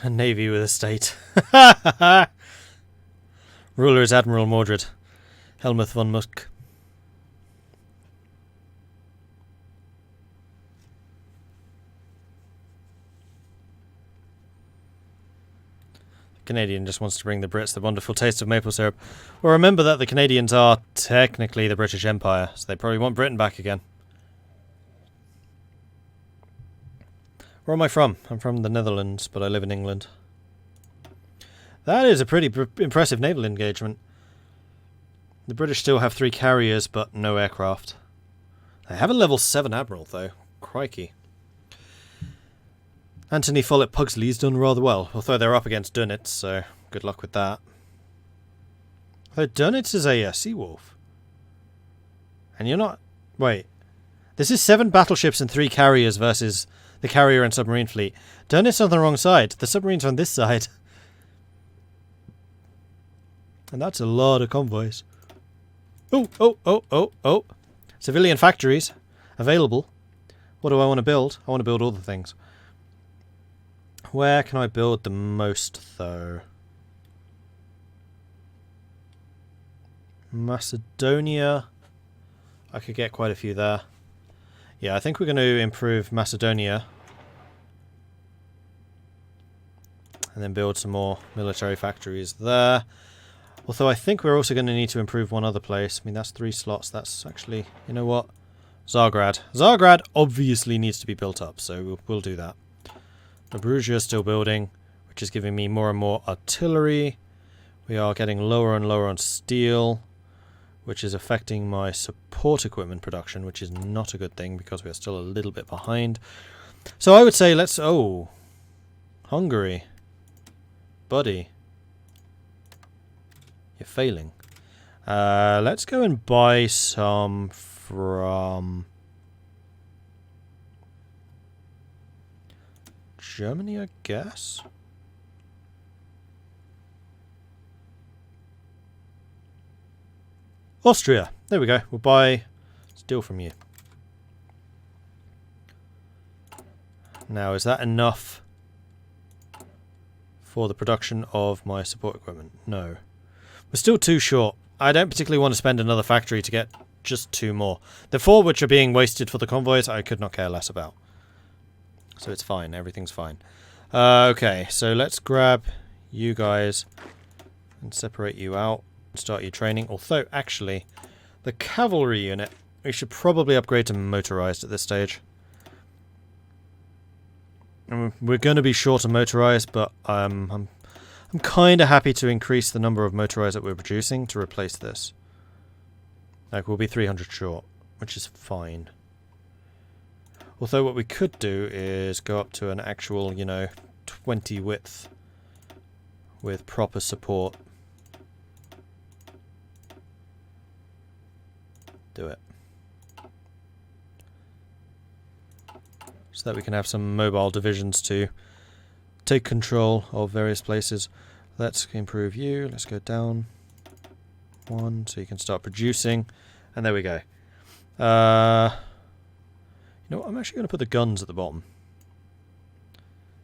A navy with a state. Ruler is Admiral Mordred. Helmuth von Musk. Canadian just wants to bring the Brits the wonderful taste of maple syrup. Well, remember that the Canadians are technically the British Empire, so they probably want Britain back again. Where am I from? I'm from the Netherlands, but I live in England. That is a pretty impressive naval engagement. The British still have 3 carriers, but no aircraft. They have a level 7 admiral, though. Crikey. Anthony Follett Pugsley's done rather well, although they're up against Dönitz, so good luck with that. Although Dönitz is a Seawolf. And you're not... Wait. This is 7 battleships and 3 carriers versus the carrier and submarine fleet. Dönitz on the wrong side. The submarine's on this side. And that's a lot of convoys. Oh. Civilian factories available. What do I want to build? I want to build all the things. Where can I build the most, though? Macedonia. I could get quite a few there. Yeah, I think we're going to improve Macedonia. And then build some more military factories there. Although I think we're also going to need to improve one other place. I mean, that's 3 slots. That's actually... You know what? Zagrad. Zagrad obviously needs to be built up, so we'll do that. Prussia is still building, which is giving me more and more artillery. We are getting lower and lower on steel, which is affecting my support equipment production, which is not a good thing because we are still a little bit behind. So I would say let's... Oh. Hungary. Buddy. You're failing. Let's go and buy some from... Germany, I guess? Austria! There we go. We'll buy steel from you. Now, is that enough for the production of my support equipment? No. We're still too short. I don't particularly want to spend another factory to get just 2 more. The 4 which are being wasted for the convoys, I could not care less about. So it's fine. Everything's fine. Okay, so let's grab you guys and separate you out and start your training. Although, actually, the cavalry unit, we should probably upgrade to motorized at this stage. We're going to be short of motorized, but I'm kind of happy to increase the number of motorized that we're producing to replace this. Like, we'll be 300 short, which is fine. Although what we could do is go up to an actual, 20 width with proper support. Do it. So that we can have some mobile divisions to take control of various places. Let's improve you. Let's go down 1 so you can start producing. And there we go. You know what, I'm actually going to put the guns at the bottom.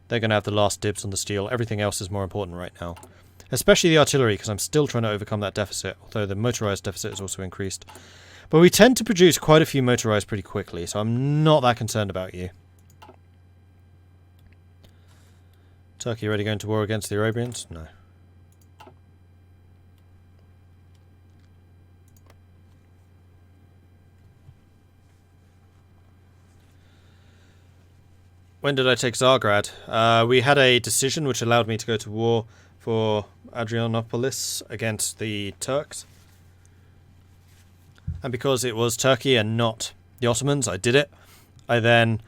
They're going to have the last dibs on the steel. Everything else is more important right now. Especially the artillery, because I'm still trying to overcome that deficit, although the motorized deficit is also increased. But we tend to produce quite a few motorized pretty quickly, so I'm not that concerned about you. Turkey already going to war against the Arabians? No. When did I take Zagrad? We had a decision which allowed me to go to war for Adrianopolis against the Turks. And because it was Turkey and not the Ottomans, I did it. I then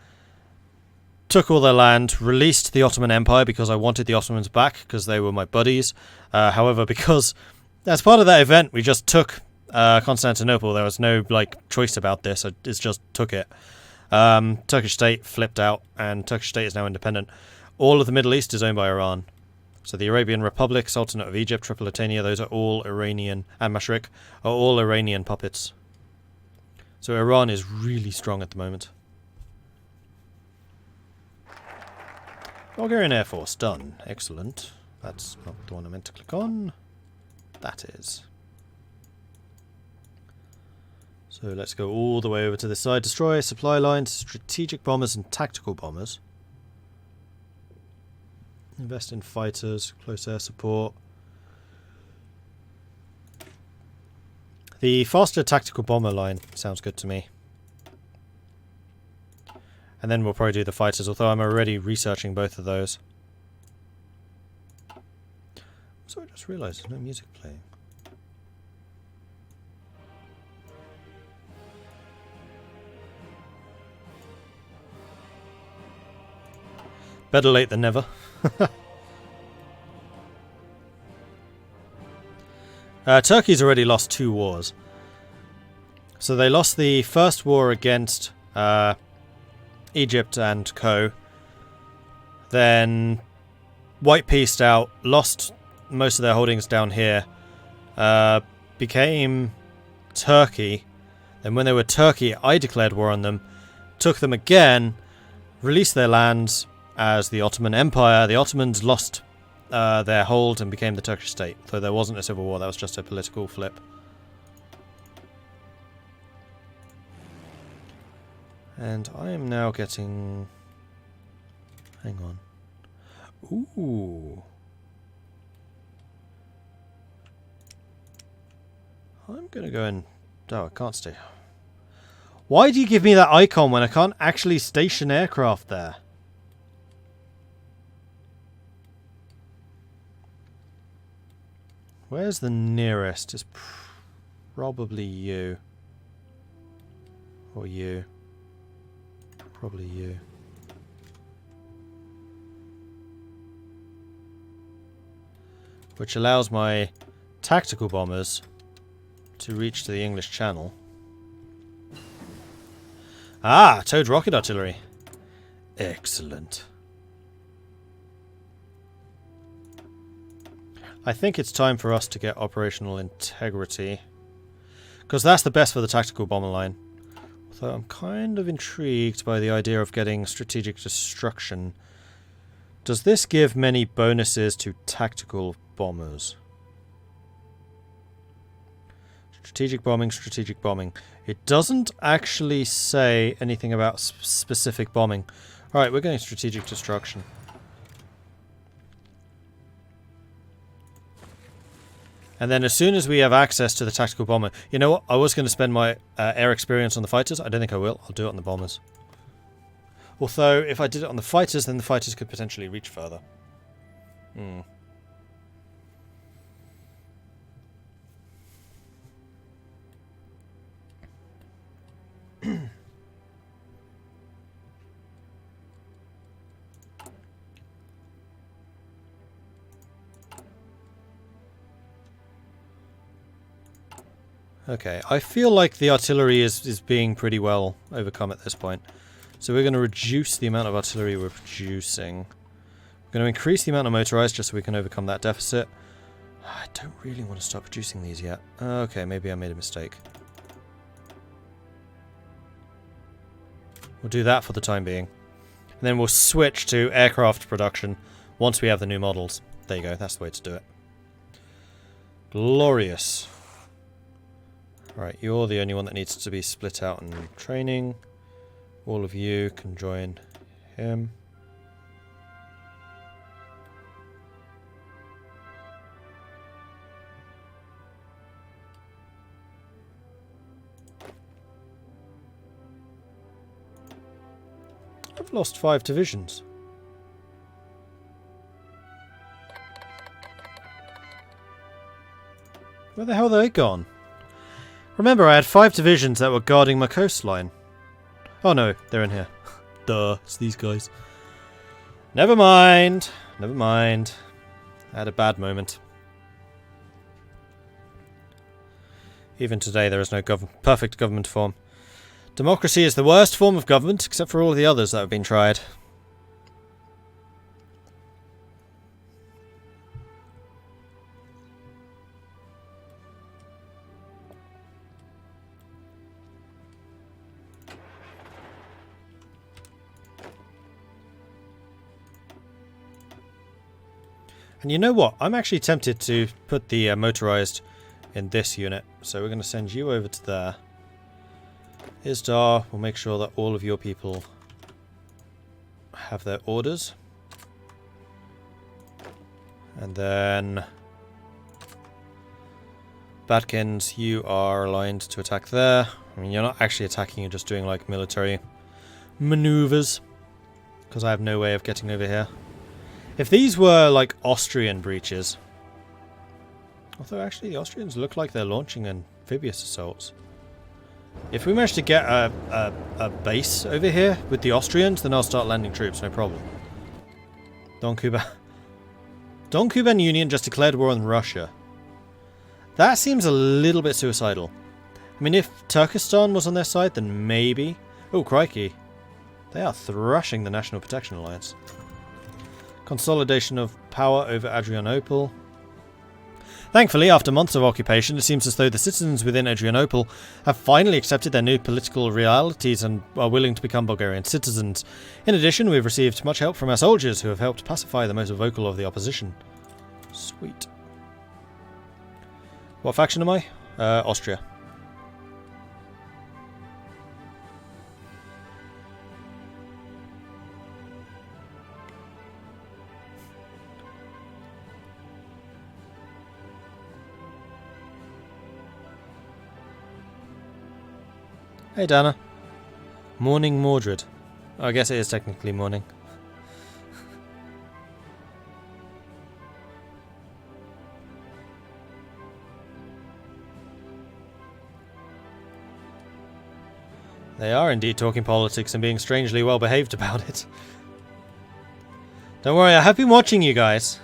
took all their land, released the Ottoman Empire because I wanted the Ottomans back because they were my buddies. However, because as part of that event we just took Constantinople, there was no choice about this. I just took it. Turkish state flipped out, and Turkish state is now independent. All of the Middle East is owned by Iran. So the Arabian Republic, Sultanate of Egypt, Tripolitania, those are all Iranian, and Mashriq are all Iranian puppets. So Iran is really strong at the moment. Bulgarian Air Force, done. Excellent. That's not the one I meant to click on. That is. So let's go all the way over to this side. Destroy supply lines, strategic bombers and tactical bombers. Invest in fighters, close air support. The faster tactical bomber line sounds good to me. And then we'll probably do the fighters, although I'm already researching both of those. So I just realised there's no music playing. Better late than never. Turkey's already lost 2 wars. So they lost the first war against Egypt and co. Then white peaced out, lost most of their holdings down here. Became Turkey. Then when they were Turkey, I declared war on them. Took them again. Released their lands as the Ottoman Empire. The Ottomans lost their hold and became the Turkish state. So there wasn't a civil war, that was just a political flip. And I am now getting... Hang on. Ooh. I'm going to go and... Oh, I can't stay. Why do you give me that icon when I can't actually station aircraft there? Where's the nearest? It's probably you. Or you. Probably you. Which allows my tactical bombers to reach to the English Channel. Ah! Towed rocket artillery. Excellent. I think it's time for us to get operational integrity. Because that's the best for the tactical bomber line. Although I'm kind of intrigued by the idea of getting strategic destruction. Does this give many bonuses to tactical bombers? Strategic bombing, strategic bombing. It doesn't actually say anything about specific bombing. Alright, we're getting strategic destruction. And then as soon as we have access to the tactical bomber... You know what? I was going to spend my air experience on the fighters. I don't think I will. I'll do it on the bombers. Although, if I did it on the fighters, then the fighters could potentially reach further. Okay, I feel like the artillery is being pretty well overcome at this point. So we're going to reduce the amount of artillery we're producing. We're going to increase the amount of motorized just so we can overcome that deficit. I don't really want to start producing these yet. Okay, maybe I made a mistake. We'll do that for the time being. And then we'll switch to aircraft production once we have the new models. There you go, that's the way to do it. Glorious. Right, you're the only one that needs to be split out in training. All of you can join him. I've lost 5 divisions. Where the hell are they gone? Remember, I had 5 divisions that were guarding my coastline. Oh no, they're in here. Duh, it's these guys. Never mind. Never mind. I had a bad moment. Even today there is no perfect government form. Democracy is the worst form of government, except for all the others that have been tried. And you know what? I'm actually tempted to put the motorized in this unit. So we're going to send you over to there. Isdar will make sure that all of your people have their orders. And then Badkins, you are aligned to attack there. I mean, you're not actually attacking, you're just doing like military maneuvers. Because I have no way of getting over here. If these were like Austrian breaches, although actually the Austrians look like they're launching amphibious assaults. If we manage to get a base over here with the Austrians, then I'll start landing troops, no problem. Don Kuban Union just declared war on Russia. That seems a little bit suicidal. I mean, if Turkestan was on their side, then maybe. Oh, crikey. They are thrashing the National Protection Alliance. Consolidation of power over Adrianople. Thankfully, after months of occupation, it seems as though the citizens within Adrianople have finally accepted their new political realities and are willing to become Bulgarian citizens. In addition, we've received much help from our soldiers who have helped pacify the most vocal of the opposition. Sweet. What faction am I? Austria. Hey Dana. Morning Mordred. Oh, I guess it is technically morning. They are indeed talking politics and being strangely well behaved about it. Don't worry, I have been watching you guys.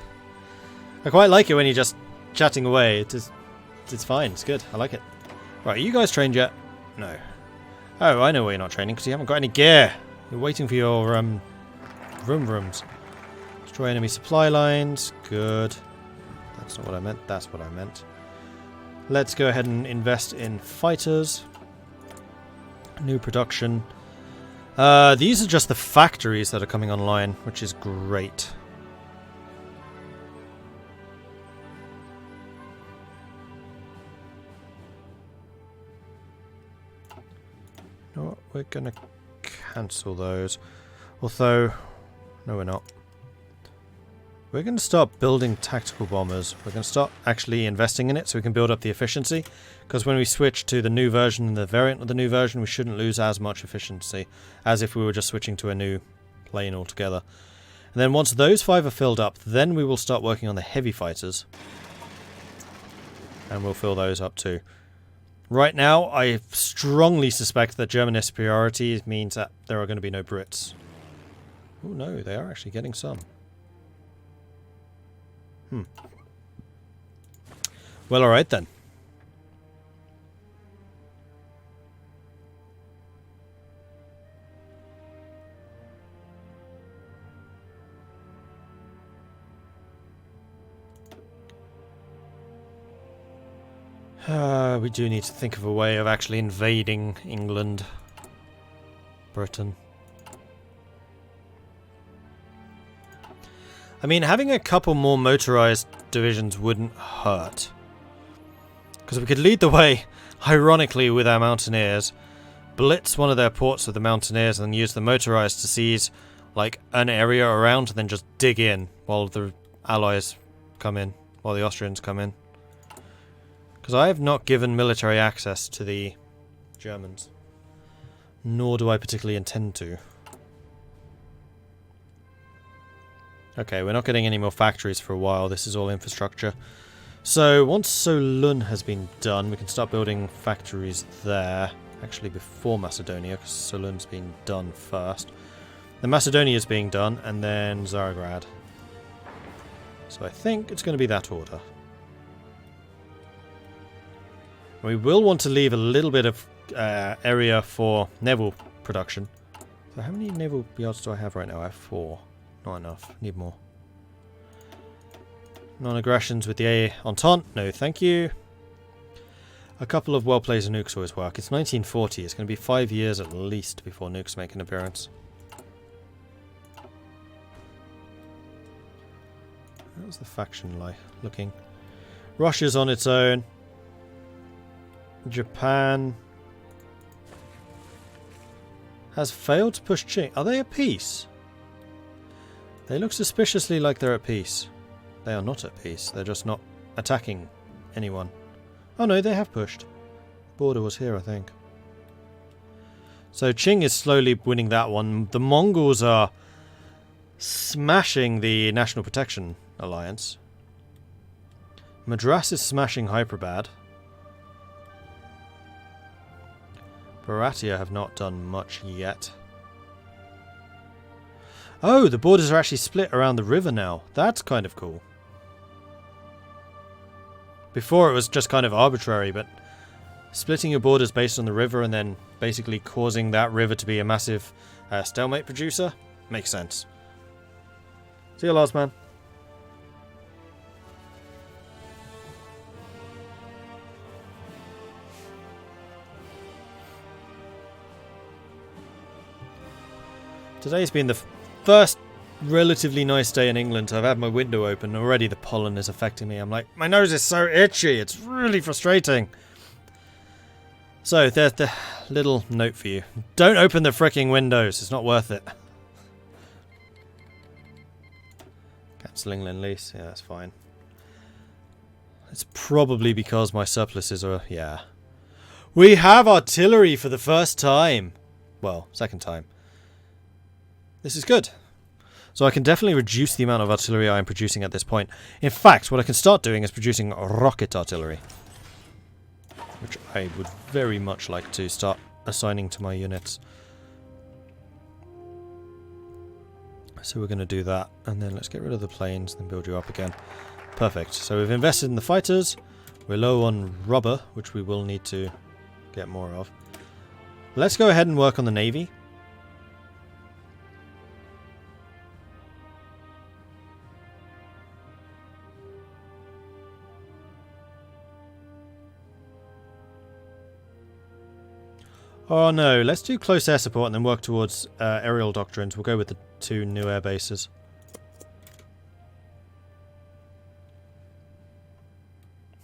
I quite like it when you're just chatting away. It's fine, it's good, I like it. Right, are you guys trained yet? No. Oh, I know why you're not training, because you haven't got any gear. You're waiting for your, vroom-vrooms. Destroy enemy supply lines. Good. That's not what I meant, that's what I meant. Let's go ahead and invest in fighters. New production. These are just the factories that are coming online, which is great. You know what? We're gonna cancel those. Although, no, we're not. We're going to start building tactical bombers. We're going to start actually investing in it so we can build up the efficiency. Because when we switch to the new version and the variant of the new version, we shouldn't lose as much efficiency as if we were just switching to a new plane altogether. And then once those 5 are filled up, then we will start working on the heavy fighters. And we'll fill those up too. Right now, I strongly suspect that German superiority means that there are going to be no Brits. Oh no, they are actually getting some. Well, alright then. We do need to think of a way of actually invading England. Britain. I mean, having a couple more motorized divisions wouldn't hurt. Because we could lead the way, ironically, with our mountaineers, blitz one of their ports with the mountaineers, and then use the motorized to seize, like, an area around, and then just dig in while the Allies come in, while the Austrians come in. Because I have not given military access to the Germans. Nor do I particularly intend to. Okay, we're not getting any more factories for a while. This is all infrastructure. So, once Solun has been done, we can start building factories there. Actually, before Macedonia, because Solun's been done first. Then Macedonia's being done, and then Tsargrad. So I think it's going to be that order. We will want to leave a little bit of area for naval production. So how many naval yards do I have right now? I have 4. Not enough. Need more. Non-aggressions with the Entente. No, thank you. A couple of well-placed nukes always work. It's 1940. It's going to be 5 years at least before nukes make an appearance. How's the faction like looking? Russia's on its own. Japan has failed to push Qing. Are they at peace? They look suspiciously like they're at peace. They are not at peace. They're just not attacking anyone. Oh no, they have pushed. Border was here, I think. So Qing is slowly winning that one. The Mongols are smashing the National Protection Alliance. Madras is smashing Hyperabad. Baratia have not done much yet. Oh, the borders are actually split around the river now. That's kind of cool. Before it was just kind of arbitrary, but splitting your borders based on the river and then basically causing that river to be a massive stalemate producer makes sense. See you, last man. Today's been the first relatively nice day in England. I've had my window open. Already the pollen is affecting me. I'm like, my nose is so itchy. It's really frustrating. So, there's the little note for you. Don't open the fricking windows. It's not worth it. Cancelling Lend Lease. Yeah, that's fine. It's probably because my surpluses are... Yeah. We have artillery for the first time. Well, second time. This is good. So I can definitely reduce the amount of artillery I am producing at this point. In fact, what I can start doing is producing rocket artillery. Which I would very much like to start assigning to my units. So we're going to do that. And then let's get rid of the planes and build you up again. Perfect. So we've invested in the fighters. We're low on rubber, which we will need to get more of. Let's go ahead and work on the navy. Oh no, let's do close air support and then work towards aerial doctrines. We'll go with the 2 new air bases.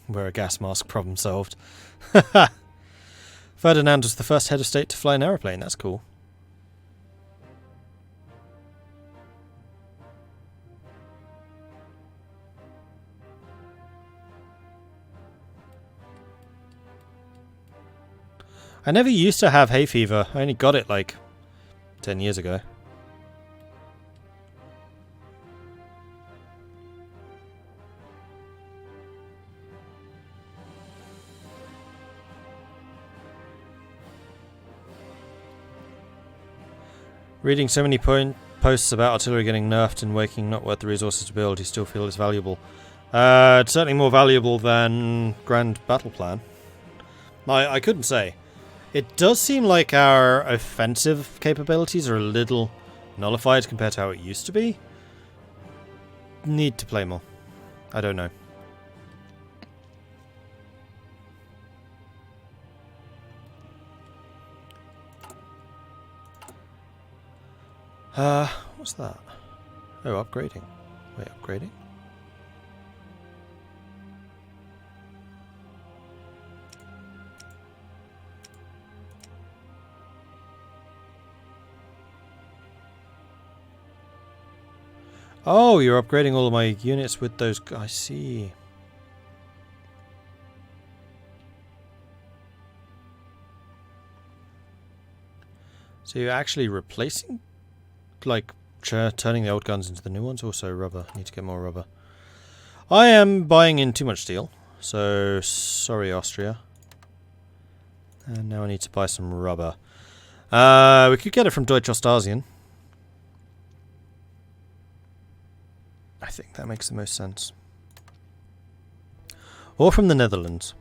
We're a gas mask, problem solved. Ferdinand was the first head of state to fly an aeroplane, that's cool. I never used to have hay fever. I only got it like 10 years ago. Reading so many posts about artillery getting nerfed and Waking not worth the resources to build, you still feel it's valuable. It's certainly more valuable than Grand Battle Plan. I couldn't say. It does seem like our offensive capabilities are a little nullified compared to how it used to be. Need to play more. I don't know. What's that? Oh, upgrading. Wait, upgrading? Oh, you're upgrading all of my units with those... I see. So you're actually replacing... Like, turning the old guns into the new ones? Also rubber. Need to get more rubber. I am buying in too much steel. So, sorry Austria. And now I need to buy some rubber. We could get it from Deutsche Ostasien. I think that makes the most sense. Or from the Netherlands.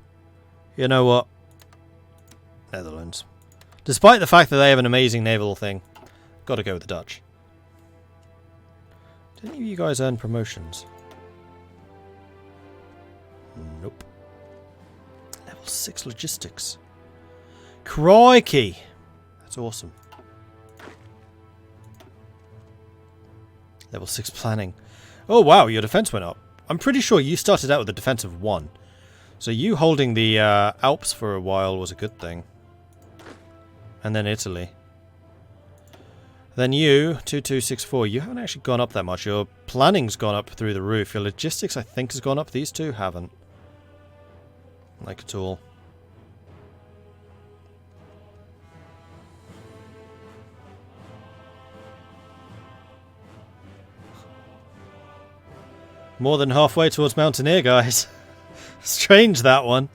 You know what? Netherlands. Despite the fact that they have an amazing naval thing, gotta go with the Dutch. Did any of you guys earn promotions? Nope. Level 6 logistics. Crikey! That's awesome. Level 6 planning. Oh wow, your defense went up. I'm pretty sure you started out with a defense of 1. So you holding the Alps for a while was a good thing. And then Italy. Then you, 2264, you haven't actually gone up that much. Your planning's gone up through the roof. Your logistics, I think, has gone up. These two haven't. Like at all. More than halfway towards Mountaineer, guys. Strange, that one.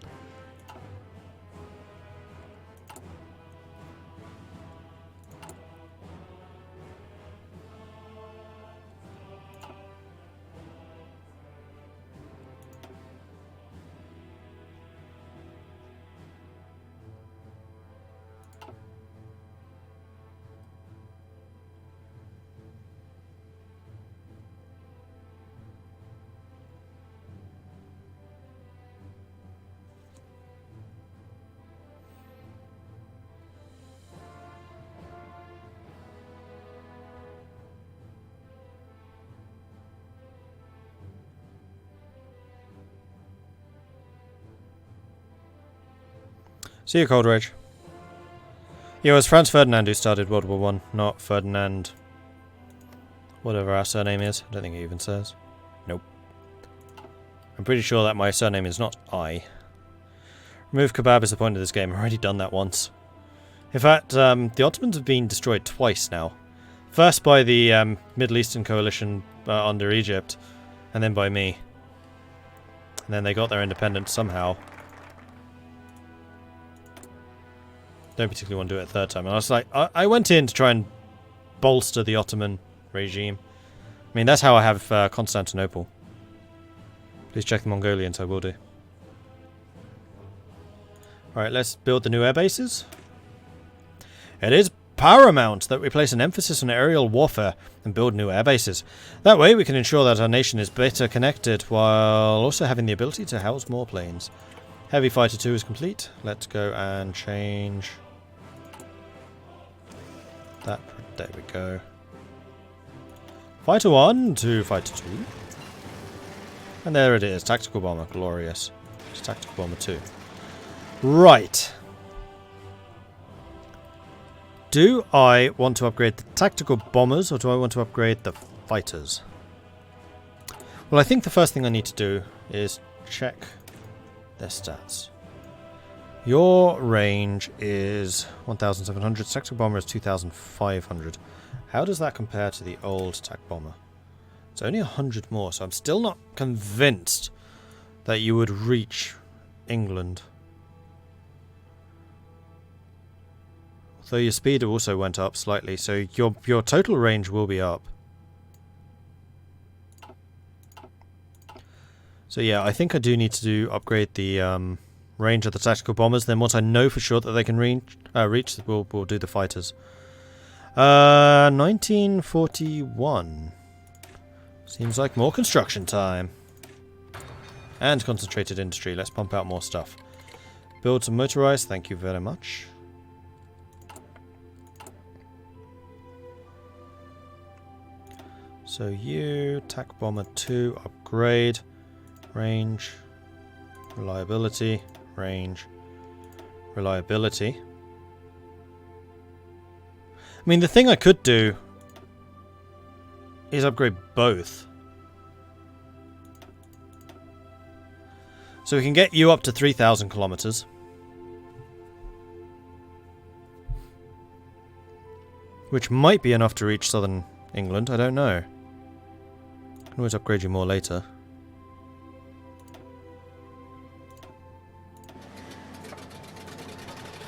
See you, Coldridge. Yeah, it was Franz Ferdinand who started World War One, not Ferdinand. Whatever our surname is. I don't think it even says. Nope. I'm pretty sure that my surname is not I. Remove kebab is the point of this game. I've already done that once. In fact, the Ottomans have been destroyed twice now. First by the Middle Eastern coalition under Egypt, and then by me. And then they got their independence somehow. Don't particularly want to do it a third time. And I was like, I went in to try and bolster the Ottoman regime. I mean, that's how I have Constantinople. Please check the Mongolians, I will do. Alright, let's build the new air bases. It is paramount that we place an emphasis on aerial warfare and build new air bases. That way we can ensure that our nation is better connected while also having the ability to house more planes. Heavy Fighter 2 is complete. Let's go and change that. There we go. Fighter 1 to Fighter 2. And there it is. Tactical Bomber. Glorious. It's Tactical Bomber 2. Right. Do I want to upgrade the tactical bombers or do I want to upgrade the fighters? Well, I think the first thing I need to do is check their stats. Your range is 1,700. Tactical bomber is 2,500. How does that compare to the old tac bomber? It's only 100 more, so I'm still not convinced that you would reach England. Although your speed also went up slightly, so your total range will be up. So yeah, I think I do need to upgrade the range of the tactical bombers. Then once I know for sure that they can reach, we'll do the fighters. 1941. Seems like more construction time. And concentrated industry. Let's pump out more stuff. Build some motorized. Thank you very much. So you, tac bomber 2, upgrade. Range, reliability, range, reliability. I mean, the thing I could do is upgrade both. So we can get you up to 3,000 kilometers. Which might be enough to reach southern England, I don't know. Can always upgrade you more later.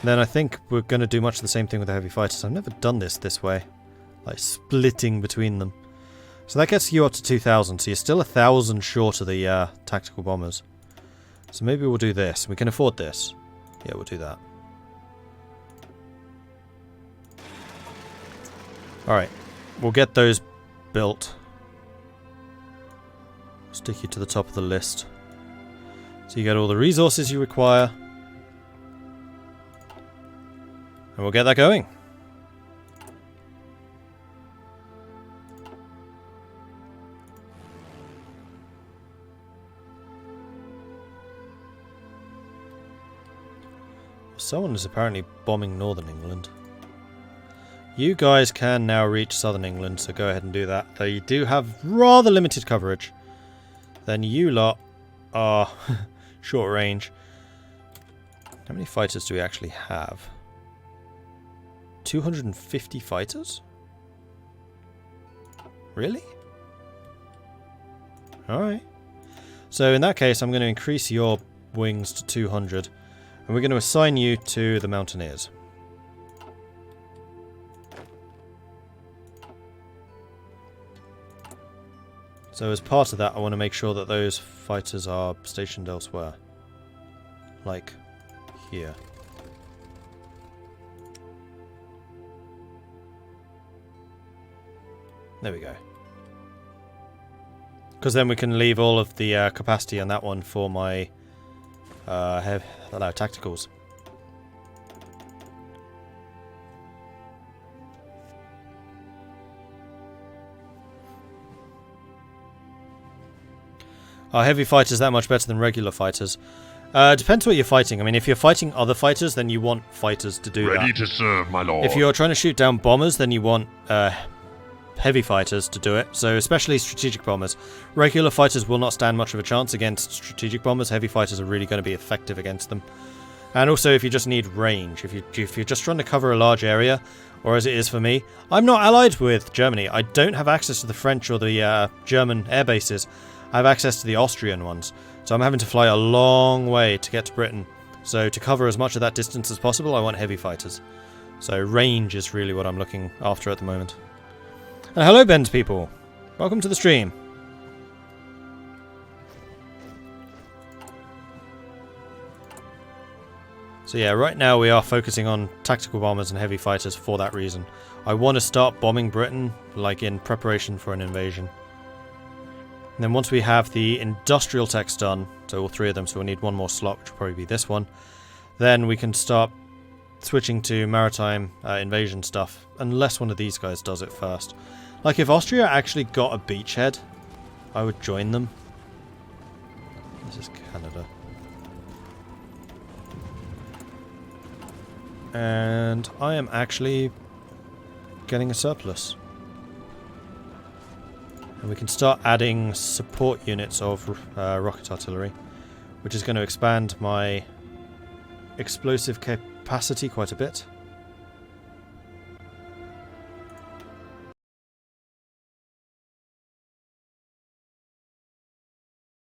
Then I think we're going to do much the same thing with the heavy fighters. I've never done this way. Like splitting between them. So that gets you up to 2,000. So you're still 1,000 short of the tactical bombers. So maybe we'll do this. We can afford this. Yeah, we'll do that. Alright. We'll get those built. Stick you to the top of the list. So you get all the resources you require. And we'll get that going. someone is apparently bombing northern England. You guys can now reach southern England, so go ahead and do that. Though you do have rather limited coverage. Then you lot are short range. How many fighters do we actually have? 250 fighters? Really? Alright. So in that case, I'm going to increase your wings to 200. And we're going to assign you to the Mountaineers. So as part of that, I want to make sure that those fighters are stationed elsewhere. Like here. There we go. Because then we can leave all of the capacity on that one for my tacticals. Are heavy fighters that much better than regular fighters? Depends what you're fighting. I mean, if you're fighting other fighters, then you want fighters to do that. Ready to serve, my lord. If you're trying to shoot down bombers, then you want heavy fighters to do it. So especially strategic bombers. Regular fighters will not stand much of a chance against strategic bombers. Heavy fighters are really going to be effective against them. And also if you just need range, if you're just trying to cover a large area, or as it is for me, I'm not allied with Germany. I don't have access to the French or the German air bases. I have access to the Austrian ones. So I'm having to fly a long way to get to Britain. So to cover as much of that distance as possible, I want heavy fighters. So range is really what I'm looking after at the moment. And hello, Ben's people. Welcome to the stream. So yeah, right now we are focusing on tactical bombers and heavy fighters for that reason. I want to start bombing Britain, like in preparation for an invasion. And then once we have the industrial techs done, so all three of them, so we'll need one more slot, which will probably be this one, then we can start switching to maritime invasion stuff, unless one of these guys does it first. Like if Austria actually got a beachhead, I would join them. This is Canada. And I am actually getting a surplus. And we can start adding support units of rocket artillery, which is going to expand my explosive capacity quite a bit.